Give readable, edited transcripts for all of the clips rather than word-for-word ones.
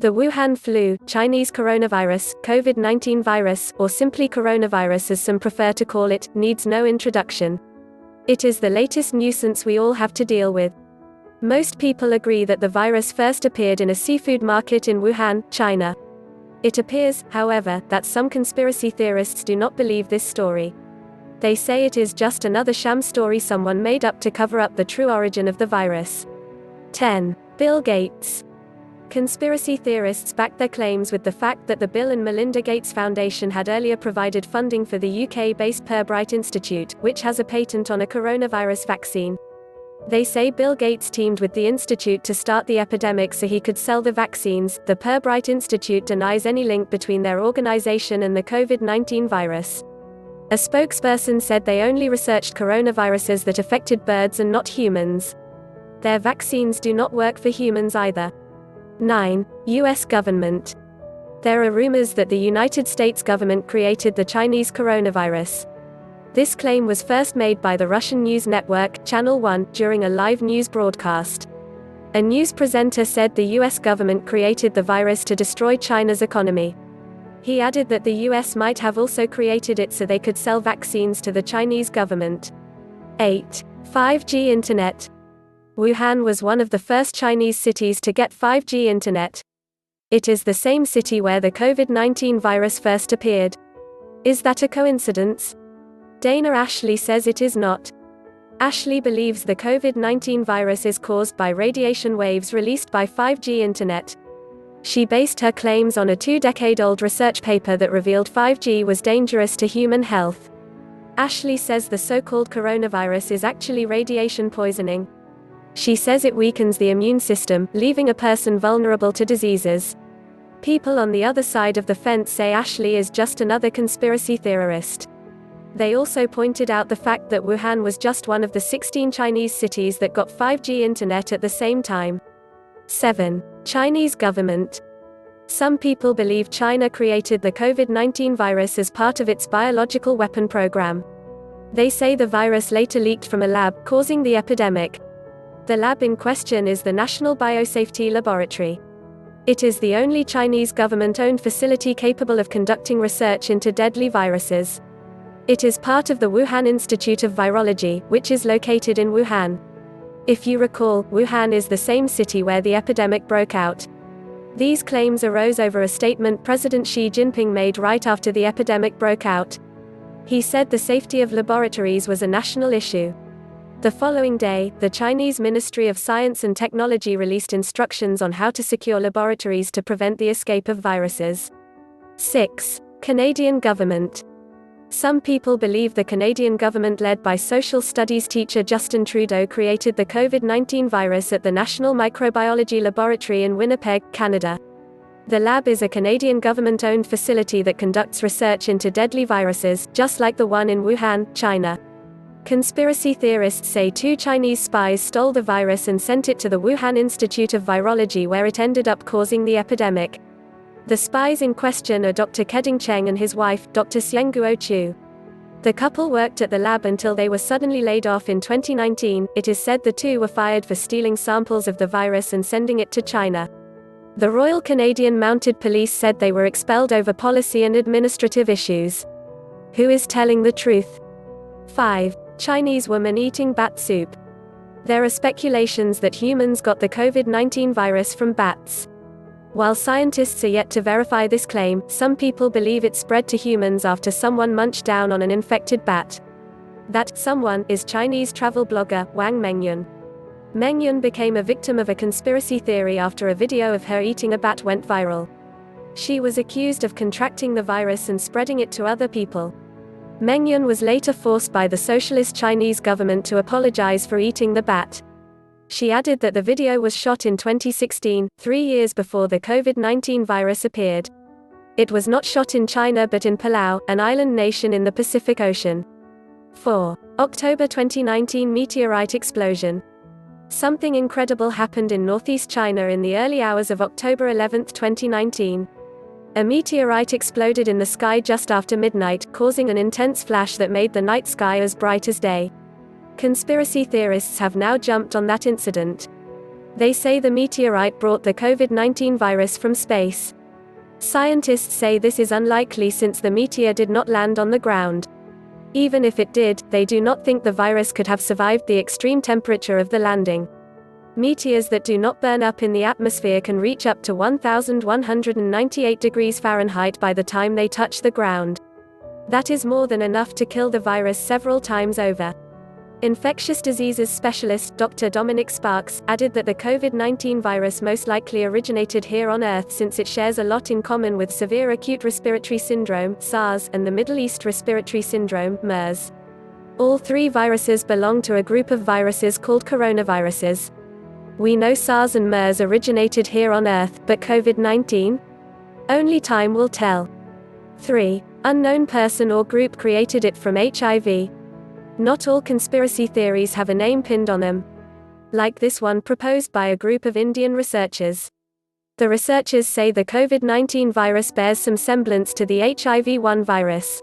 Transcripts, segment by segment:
The Wuhan flu, Chinese coronavirus, COVID-19 virus, or simply coronavirus as some prefer to call it, needs no introduction. It is the latest nuisance we all have to deal with. Most people agree that the virus first appeared in a seafood market in Wuhan, China. It appears, however, that some conspiracy theorists do not believe this story. They say it is just another sham story someone made up to cover up the true origin of the virus. 10. Bill Gates. Conspiracy theorists back their claims with the fact that the Bill and Melinda Gates Foundation had earlier provided funding for the UK-based Pirbright Institute, which has a patent on a coronavirus vaccine. They say Bill Gates teamed with the institute to start the epidemic so he could sell the vaccines. The Pirbright Institute denies any link between their organization and the COVID-19 virus. A spokesperson said they only researched coronaviruses that affected birds and not humans. Their vaccines do not work for humans either. 9. U.S. government. There are rumors that the United States government created the Chinese coronavirus. This claim was first made by the Russian news network, Channel One, during a live news broadcast. A news presenter said the U.S. government created the virus to destroy China's economy. He added that the U.S. might have also created it so they could sell vaccines to the Chinese government. 8. 5G Internet. Wuhan was one of the first Chinese cities to get 5G internet. It is the same city where the COVID-19 virus first appeared. Is that a coincidence? Dana Ashley says it is not. Ashley believes the COVID-19 virus is caused by radiation waves released by 5G internet. She based her claims on a 2-decade-old research paper that revealed 5G was dangerous to human health. Ashley says the so-called coronavirus is actually radiation poisoning. She says it weakens the immune system, leaving a person vulnerable to diseases. People on the other side of the fence say Ashley is just another conspiracy theorist. They also pointed out the fact that Wuhan was just one of the 16 Chinese cities that got 5G internet at the same time. 7. Chinese government. Some people believe China created the COVID-19 virus as part of its biological weapon program. They say the virus later leaked from a lab, causing the epidemic. The lab in question is the National Biosafety Laboratory. It is the only Chinese government-owned facility capable of conducting research into deadly viruses. It is part of the Wuhan Institute of Virology, which is located in Wuhan. If you recall, Wuhan is the same city where the epidemic broke out. These claims arose over a statement President Xi Jinping made right after the epidemic broke out. He said the safety of laboratories was a national issue. The following day, the Chinese Ministry of Science and Technology released instructions on how to secure laboratories to prevent the escape of viruses. 6. Canadian government. Some people believe the Canadian government led by social studies teacher Justin Trudeau created the COVID-19 virus at the National Microbiology Laboratory in Winnipeg, Canada. The lab is a Canadian government-owned facility that conducts research into deadly viruses, just like the one in Wuhan, China. Conspiracy theorists say 2 Chinese spies stole the virus and sent it to the Wuhan Institute of Virology where it ended up causing the epidemic. The spies in question are Dr. Keding Cheng and his wife, Dr. Xiangguo Chu. The couple worked at the lab until they were suddenly laid off in 2019. It is said the two were fired for stealing samples of the virus and sending it to China. The Royal Canadian Mounted Police said they were expelled over policy and administrative issues. Who is telling the truth? 5. Chinese woman eating bat soup. There are speculations that humans got the COVID-19 virus from bats. While scientists are yet to verify this claim, some people believe it spread to humans after someone munched down on an infected bat. That someone is Chinese travel blogger Wang Mengyun. Mengyun became a victim of a conspiracy theory after a video of her eating a bat went viral. She was accused of contracting the virus and spreading it to other people. Mengyun was later forced by the socialist Chinese government to apologize for eating the bat. She added that the video was shot in 2016, 3 years before the COVID-19 virus appeared. It was not shot in China but in Palau, an island nation in the Pacific Ocean. 4. October 2019 meteorite explosion. Something incredible happened in northeast China in the early hours of October 11, 2019. A meteorite exploded in the sky just after midnight, causing an intense flash that made the night sky as bright as day. Conspiracy theorists have now jumped on that incident. They say the meteorite brought the COVID-19 virus from space. Scientists say this is unlikely since the meteor did not land on the ground. Even if it did, they do not think the virus could have survived the extreme temperature of the landing. Meteors that do not burn up in the atmosphere can reach up to 1,198 degrees Fahrenheit by the time they touch the ground. That is more than enough to kill the virus several times over. Infectious diseases specialist Dr. Dominic Sparks added that the COVID-19 virus most likely originated here on Earth since it shares a lot in common with severe acute respiratory syndrome (SARS) and the Middle East Respiratory Syndrome (MERS). All three viruses belong to a group of viruses called coronaviruses. We know SARS and MERS originated here on Earth, but COVID-19? Only time will tell. 3. Unknown person or group created it from HIV. Not all conspiracy theories have a name pinned on them. Like this one proposed by a group of Indian researchers. The researchers say the COVID-19 virus bears some semblance to the HIV-1 virus.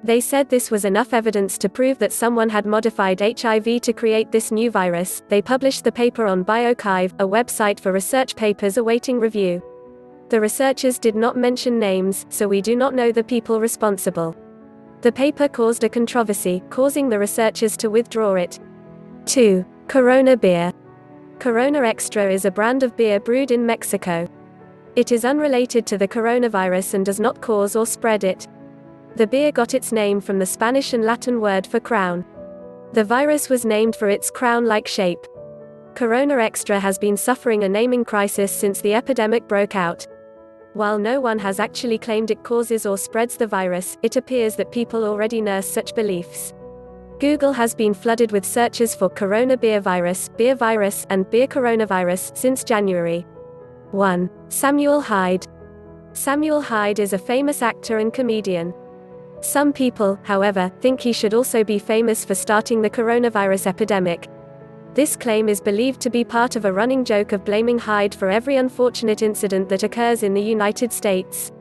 They said this was enough evidence to prove that someone had modified HIV to create this new virus. They published the paper on bioRxiv, a website for research papers awaiting review. The researchers did not mention names, so we do not know the people responsible. The paper caused a controversy, causing the researchers to withdraw it. 2. Corona beer. Corona Extra is a brand of beer brewed in Mexico. It is unrelated to the coronavirus and does not cause or spread it. The beer got its name from the Spanish and Latin word for crown. The virus was named for its crown-like shape. Corona Extra has been suffering a naming crisis since the epidemic broke out. While no one has actually claimed it causes or spreads the virus, it appears that people already nurse such beliefs. Google has been flooded with searches for corona beer virus, and beer coronavirus since January. 1. Samuel Hyde. Samuel Hyde is a famous actor and comedian. Some people, however, think he should also be famous for starting the coronavirus epidemic. This claim is believed to be part of a running joke of blaming Hyde for every unfortunate incident that occurs in the United States.